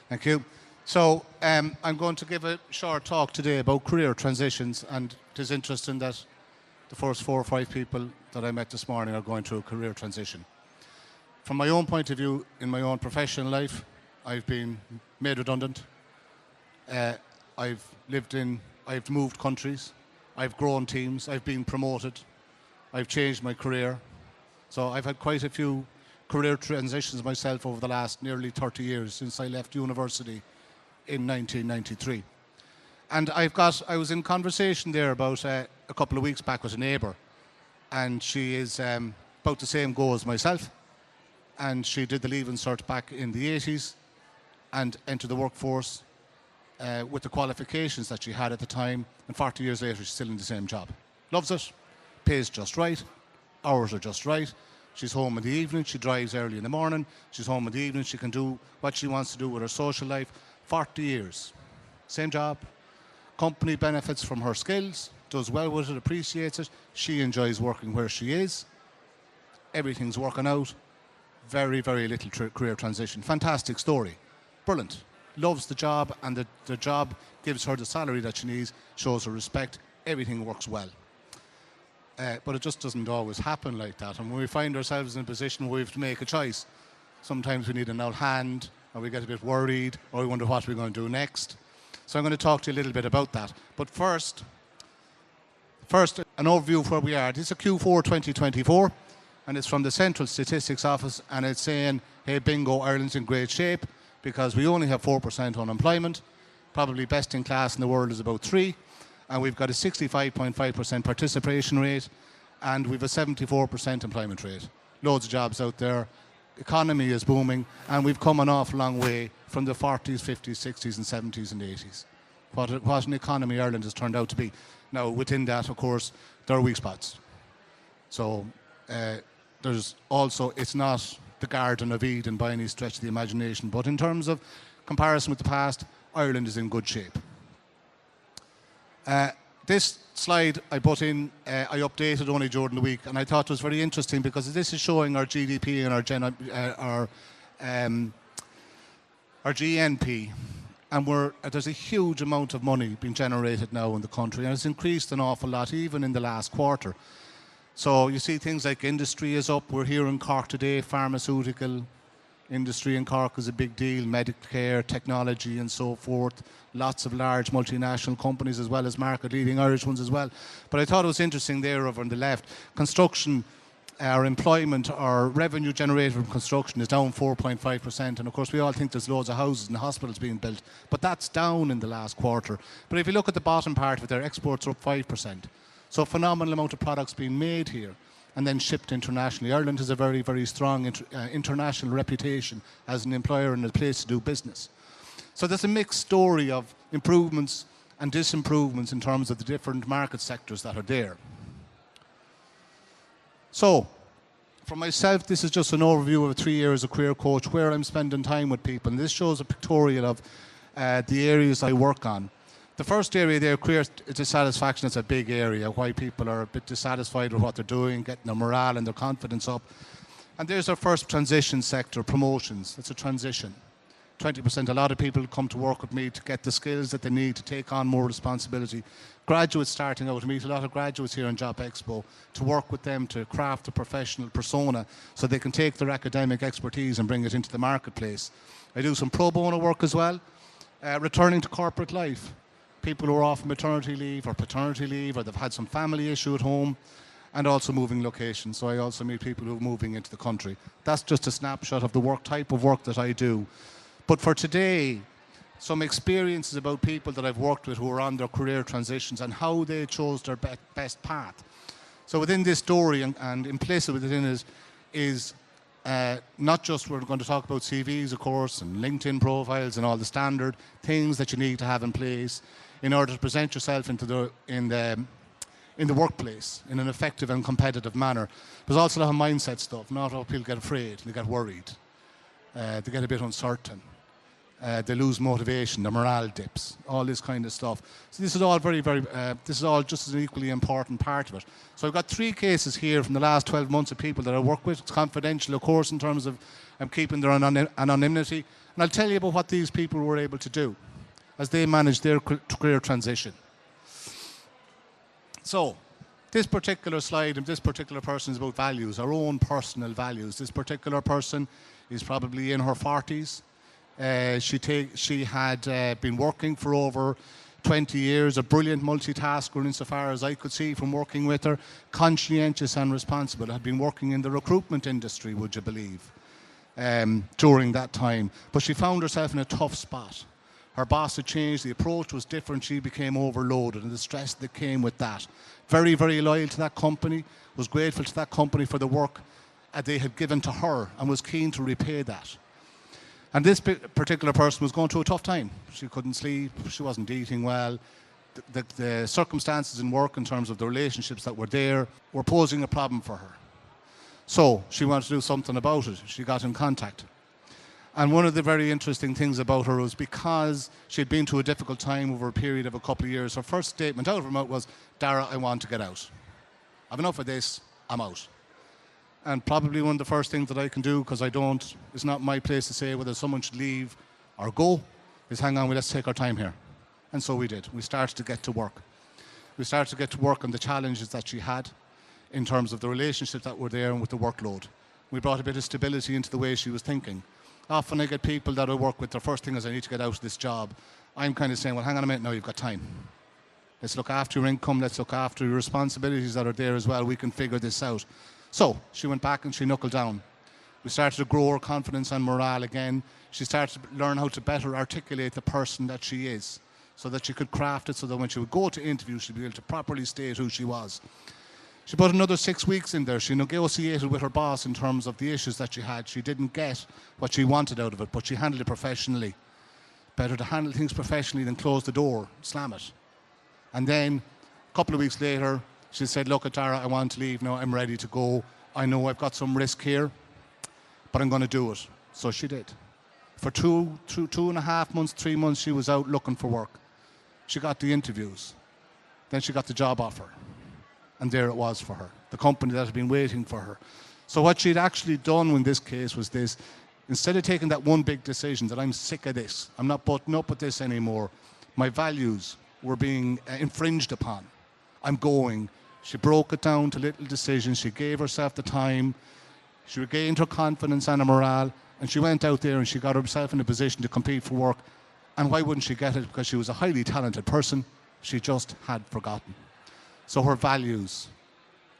Thank you. So I'm going to give a short talk today about career transitions, and it is interesting that the first 4 or 5 people that I met this morning are going through a career transition. From my own point of view, in my own professional life, I've been made redundant. I've moved countries, I've grown teams, I've been promoted, I've changed my career. So I've had quite a few career transitions myself over the last nearly 30 years since I left university in 1993. And I was in conversation there about a couple of weeks back with a neighbour, and she is about the same go as myself, and she did the Leaving Cert back in the 80s and entered the workforce with the qualifications that she had at the time, and 40 years later she's still in the same job. Loves it, pays just right, hours are just right. She's home in the evening, she drives early in the morning, she's home in the evening, she can do what she wants to do with her social life. 40 years, same job, company benefits from her skills, does well with it, appreciates it, she enjoys working where she is, everything's working out, very, very little career transition. Fantastic story, brilliant, loves the job, and the job gives her the salary that she needs, shows her respect, everything works well. But it just doesn't always happen like that. And when we find ourselves in a position where we have to make a choice, sometimes we need an out hand, or we get a bit worried, or we wonder what we're going to do next. So I'm going to talk to you a little bit about that. But first, an overview of where we are. This is a Q4 2024, and it's from the Central Statistics Office, and it's saying, hey, bingo, Ireland's in great shape, because we only have 4% unemployment, probably best in class in the world is about 3%. And we've got a 65.5% participation rate, and we've a 74% employment rate. Loads of jobs out there. Economy is booming, and we've come an awful long way from the 40s, 50s, 60s, and 70s and 80s. What an economy Ireland has turned out to be. Now, within that, of course, there are weak spots. So there's also, it's not the Garden of Eden by any stretch of the imagination, but in terms of comparison with the past, Ireland is in good shape. This slide I put in, I updated only during the week, and I thought it was very interesting because this is showing our GDP and our GNP, and there's a huge amount of money being generated now in the country, and it's increased an awful lot even in the last quarter. So you see things like industry is up. We're here in Cork today, pharmaceutical industry in Cork is a big deal, medical care, technology and so forth. Lots of large multinational companies as well as market-leading Irish ones as well. But I thought it was interesting there over on the left. Construction, our employment, our revenue generated from construction is down 4.5%. And of course we all think there's loads of houses and hospitals being built. But that's down in the last quarter. But if you look at the bottom part of it, their exports are up 5%. So a phenomenal amount of products being made here and then shipped internationally. Ireland has a very, very strong international reputation as an employer and a place to do business. So there's a mixed story of improvements and disimprovements in terms of the different market sectors that are there. So, for myself, this is just an overview of 3 years of career coach where I'm spending time with people. And this shows a pictorial of the areas I work on. The first area there, career dissatisfaction, is a big area, why people are a bit dissatisfied with what they're doing, getting their morale and their confidence up. And there's our first transition sector, promotions. It's a transition. 20%, a lot of people come to work with me to get the skills that they need to take on more responsibility. Graduates starting out, to meet a lot of graduates here in Jobs Expo, to work with them to craft a professional persona so they can take their academic expertise and bring it into the marketplace. I do some pro bono work as well, returning to corporate life. People who are off maternity leave or paternity leave, or they've had some family issue at home, and also moving locations. So I also meet people who are moving into the country. That's just a snapshot of the type of work that I do. But for today, some experiences about people that I've worked with who are on their career transitions and how they chose their best path. So within this story, and implicit within it is not just, we're going to talk about CVs, of course, and LinkedIn profiles and all the standard things that you need to have in place in order to present yourself in the workplace in an effective and competitive manner. There's also a lot of mindset stuff. Not all people get afraid, they get worried, they get a bit uncertain. They lose motivation, the morale dips, all this kind of stuff. So this is all this is all just an equally important part of it. So I've got 3 cases here from the last 12 months of people that I work with. It's confidential, of course, in terms of I'm keeping their anonymity. And I'll tell you about what these people were able to do as they managed their career transition. So this particular slide and this particular person is about values, our own personal values. This particular person is probably in her 40s. She had been working for over 20 years, a brilliant multitasker insofar as I could see from working with her, conscientious and responsible, had been working in the recruitment industry, would you believe, during that time. But she found herself in a tough spot. Her boss had changed, the approach was different, she became overloaded and the stress that came with that. Very, very loyal to that company, was grateful to that company for the work they had given to her and was keen to repay that. And this particular person was going through a tough time. She couldn't sleep, she wasn't eating well. The circumstances in work in terms of the relationships that were there were posing a problem for her. So she wanted to do something about it. She got in contact. And one of the very interesting things about her was because she had been through a difficult time over a period of a couple of years, her first statement out of her mouth was, "Daragh, I want to get out. I've enough of this, I'm out." And probably one of the first things that I can do, because it's not my place to say whether someone should leave or go, is hang on, let's take our time here. And so we did. We started to get to work. We started to get to work on the challenges that she had in terms of the relationships that were there and with the workload. We brought a bit of stability into the way she was thinking. Often I get people that I work with, their first thing is I need to get out of this job. I'm kind of saying, well, hang on a minute, now you've got time. Let's look after your income, let's look after your responsibilities that are there as well. We can figure this out. So she went back and she knuckled down. We started to grow her confidence and morale again. She started to learn how to better articulate the person that she is so that she could craft it so that when she would go to interview, she'd be able to properly state who she was. She put another 6 weeks in there. She negotiated with her boss in terms of the issues that she had. She didn't get what she wanted out of it, but she handled it professionally. Better to handle things professionally than close the door, slam it. And then a couple of weeks later, she said, "Look, Daragh, I want to leave now. I'm ready to go. I know I've got some risk here, but I'm going to do it." So she did. For two and a half months, 3 months, she was out looking for work. She got the interviews. Then she got the job offer. And there it was for her, the company that had been waiting for her. So what she'd actually done in this case was this. Instead of taking that one big decision that I'm sick of this, I'm not putting up with this anymore, my values were being infringed upon. I'm going. She broke it down to little decisions. She gave herself the time. She regained her confidence and her morale. And she went out there and she got herself in a position to compete for work. And why wouldn't she get it? Because she was a highly talented person. She just had forgotten. So her values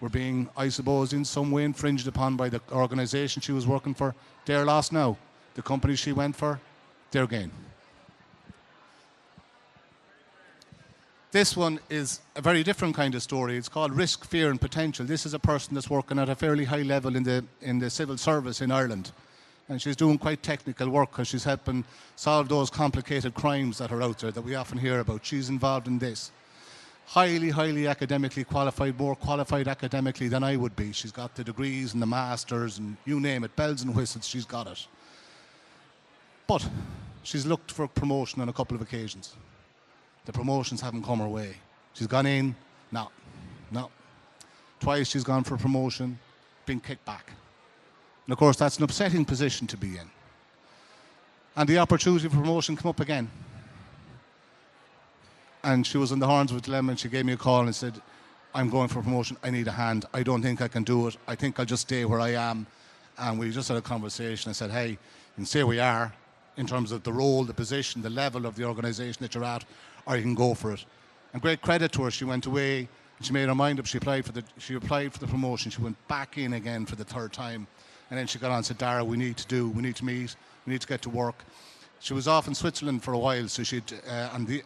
were being, I suppose, in some way infringed upon by the organisation she was working for. They're lost now. The company she went for, they're gain. This one is a very different kind of story. It's called Risk, Fear and Potential. This is a person that's working at a fairly high level in the civil service in Ireland. And she's doing quite technical work because she's helping solve those complicated crimes that are out there that we often hear about. She's involved in this. Highly, highly academically qualified, more qualified academically than I would be. She's got the degrees and the masters and you name it, bells and whistles, she's got it. But she's looked for promotion on a couple of occasions. The promotions haven't come her way. She's gone in, no. Twice she's gone for promotion, been kicked back. And of course that's an upsetting position to be in. And the opportunity for promotion came up again. And she was on the horns of a dilemma and she gave me a call and said, "I'm going for promotion, I need a hand. I don't think I can do it. I think I'll just stay where I am." And we just had a conversation. I said, "Hey, you can stay where you are in terms of the role, the position, the level of the organisation that you're at, or you can go for it." And great credit to her. She went away and she made her mind up. She applied for the promotion. She went back in again for the third time. And then she got on and said, "Daragh, we need to meet, we need to get to work." She was off in Switzerland for a while, so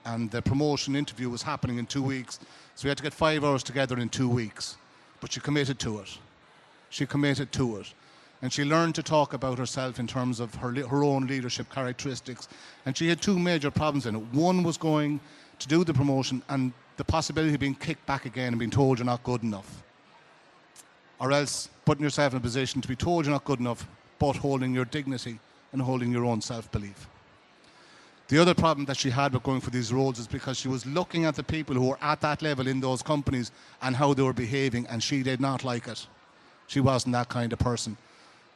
and the promotion interview was happening in 2 weeks. So we had to get 5 hours together in 2 weeks. But she committed to it. And she learned to talk about herself in terms of her own leadership characteristics. And she had 2 major problems in it. One was going to do the promotion and the possibility of being kicked back again and being told you're not good enough. Or else putting yourself in a position to be told you're not good enough, but holding your dignity and holding your own self-belief. The other problem that she had with going for these roles is because she was looking at the people who were at that level in those companies and how they were behaving, and she did not like it. She wasn't that kind of person.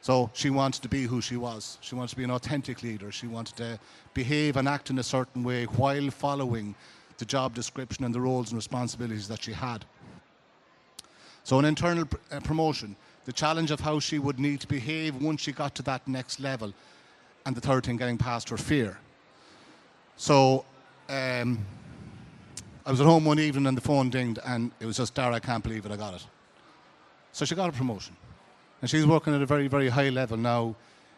So she wanted to be who she was. She wanted to be an authentic leader. She wanted to behave and act in a certain way while following the job description and the roles and responsibilities that she had. So an internal promotion, the challenge of how she would need to behave once she got to that next level, and the third thing, getting past her fear. So I was at home one evening and the phone dinged, and it was just, Daragh, I can't believe it, I got it. So she got a promotion. And she's working at a very, very high level now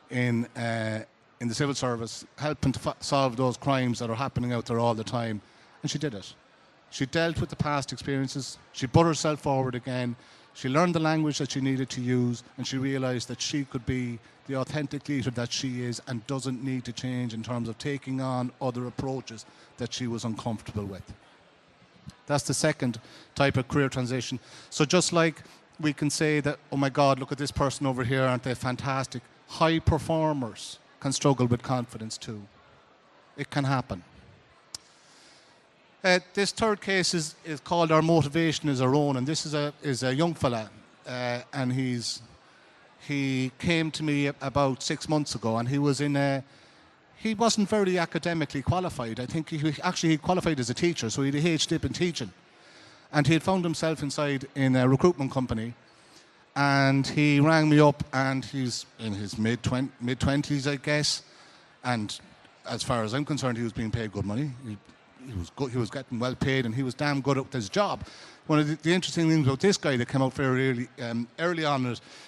in the civil service, helping to solve those crimes that are happening out there all the time. And she did it. She dealt with the past experiences. She put herself forward again. She learned the language that she needed to use, and she realised that she could be the authentic leader that she is and doesn't need to change in terms of taking on other approaches that she was uncomfortable with. That's the second type of career transition. So just like we can say that, oh my God, look at this person over here, aren't they fantastic? High performers can struggle with confidence too. It can happen. This third case is called Our Motivation is Our Own, and this is a young fella, and he came to me about 6 months ago, and he wasn't very academically qualified. I think he qualified as a teacher, so he had a HDip in teaching. And he had found himself inside in a recruitment company, and he rang me up, and he's in his mid-20s, I guess, and as far as I'm concerned, he was being paid good money. He was getting well paid, and he was damn good at his job. One of the interesting things about this guy that came out very early on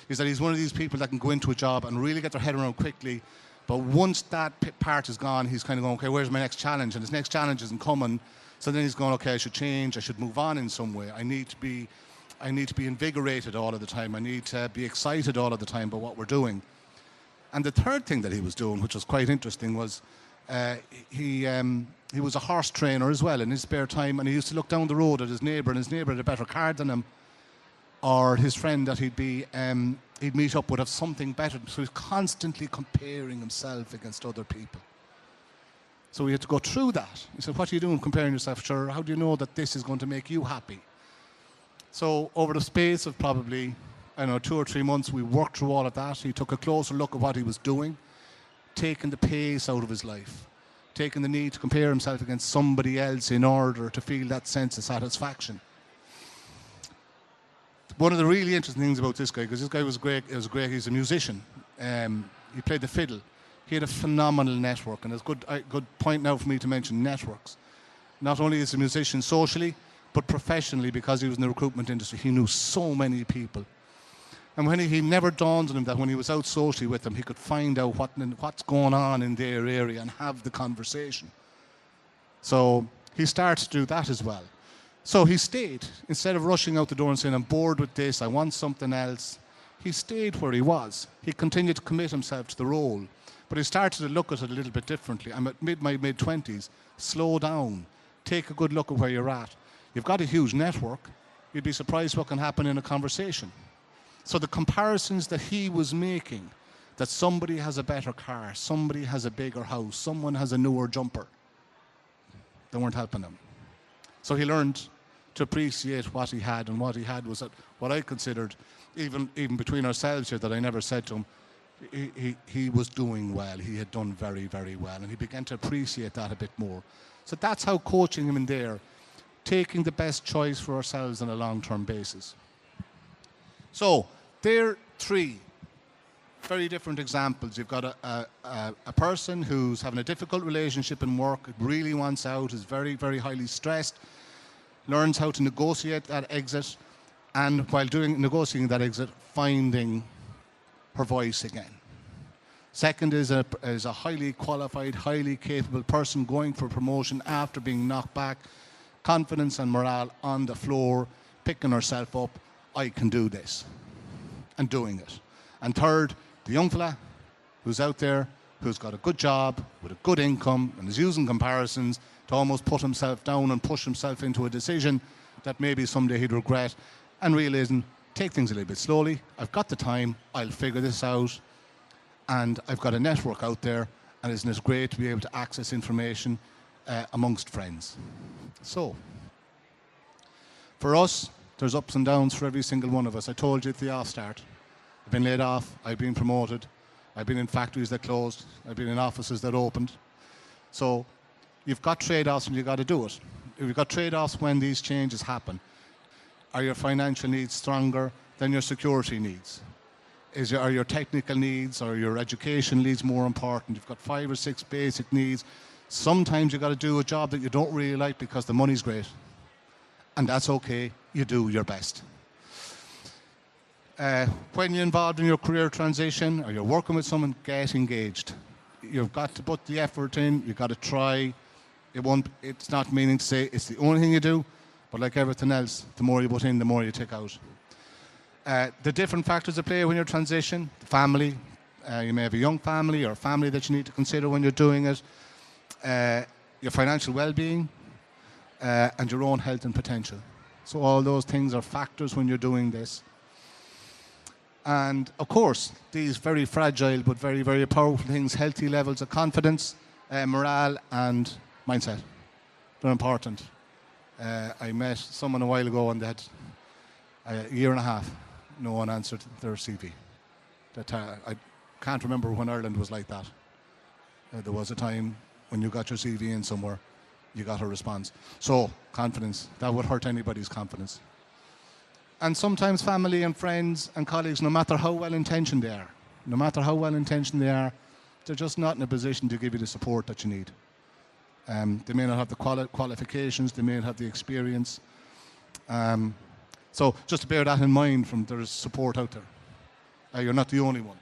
is that he's one of these people that can go into a job and really get their head around quickly. But once that part is gone, he's kind of going, okay, where's my next challenge? And his next challenge isn't coming. So then he's going, okay, I should change. I should move on in some way. I need to be invigorated all of the time. I need to be excited all of the time about what we're doing. And the third thing that he was doing, which was quite interesting, was he was a horse trainer as well in his spare time, and he used to look down the road at his neighbour, and his neighbour had a better car than him, or his friend that he'd meet up would have something better. So he's constantly comparing himself against other people. So we had to go through that. He said, what are you doing comparing yourself? Sure, how do you know that this is going to make you happy? So over the space of probably, 2 or 3 months, we worked through all of that. He took a closer look at what he was doing, taking the pace out of his life, taking the need to compare himself against somebody else in order to feel that sense of satisfaction. One of the really interesting things about this guy, because this guy was great, he's a musician. He played the fiddle. He had a phenomenal network, and it's a good point now for me to mention networks. Not only is he a musician socially, but professionally, because he was in the recruitment industry, he knew so many people. And he never dawned on him that when he was out socially with them, he could find out what's going on in their area and have the conversation. So he started to do that as well. So he stayed. Instead of rushing out the door and saying, I'm bored with this, I want something else, he stayed where he was. He continued to commit himself to the role. But he started to look at it a little bit differently. I'm at my mid-20s. Slow down. Take a good look at where you're at. You've got a huge network. You'd be surprised what can happen in a conversation. So the comparisons that he was making, that somebody has a better car, somebody has a bigger house, someone has a newer jumper, they weren't helping him. So he learned to appreciate what he had, and what he had was what I considered, even between ourselves here, that I never said to him, he was doing well. He had done very, very well, and he began to appreciate that a bit more. So that's how coaching him in there, taking the best choice for ourselves on a long-term basis. So there are 3 very different examples. You've got a person who's having a difficult relationship in work, really wants out, is very, very highly stressed, learns how to negotiate that exit, and while negotiating that exit, finding her voice again. Second is a highly qualified, highly capable person going for promotion after being knocked back, confidence and morale on the floor, picking herself up, I can do this, and doing it. And third, the young fella who's out there, who's got a good job, with a good income, and is using comparisons to almost put himself down and push himself into a decision that maybe someday he'd regret, and realising, take things a little bit slowly. I've got the time. I'll figure this out. And I've got a network out there, And isn't it great to be able to access information amongst friends? So, for us, there's ups and downs for every single one of us. I told you at the off-start. I've been laid off, I've been promoted, I've been in factories that closed, I've been in offices that opened. So you've got trade-offs and you've got to do it. You've got trade-offs when these changes happen. Are your financial needs stronger than your security needs? Are your technical needs or your education needs more important? You've got 5 or 6 basic needs. Sometimes you've got to do a job that you don't really like because the money's great. And that's okay, you do your best. When you're involved in your career transition or you're working with someone, get engaged. You've got to put the effort in, you've got to try. It's not meaning to say it's the only thing you do, but like everything else, the more you put in, the more you take out. The different factors at play when you're transition, the family, you may have a young family or a family that you need to consider when you're doing it, your financial well-being, and your own health and potential. So all those things are factors when you're doing this. And of course, these very fragile but very, very powerful things, healthy levels of confidence, morale and mindset. They're important. I met someone a while ago and they had a year and a half, no one answered their CV. I can't remember when Ireland was like that. There was a time when you got your CV in somewhere, you got a response. So, confidence, that would hurt anybody's confidence. And sometimes family and friends and colleagues, no matter how well-intentioned they are, they're just not in a position to give you the support that you need. They may not have the qualifications, they may not have the experience. So just to bear that in mind, there's support out there. You're not the only one.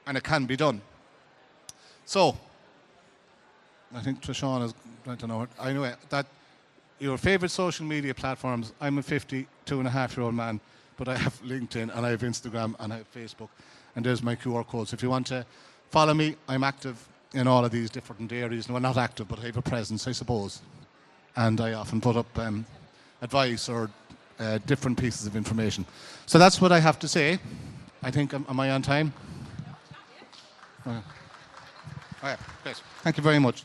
And it can be done. So, I think Trishawn is, I don't know, anyway, that your favourite social media platforms, I'm a 52-and-a-half-year-old man, but I have LinkedIn and I have Instagram and I have Facebook, and there's my QR code. So if you want to follow me, I'm active in all of these different areas. Well, not active, but I have a presence, I suppose. And I often put up advice or different pieces of information. So that's what I have to say. I think, am I on time? Oh, yeah, great. Thank you very much.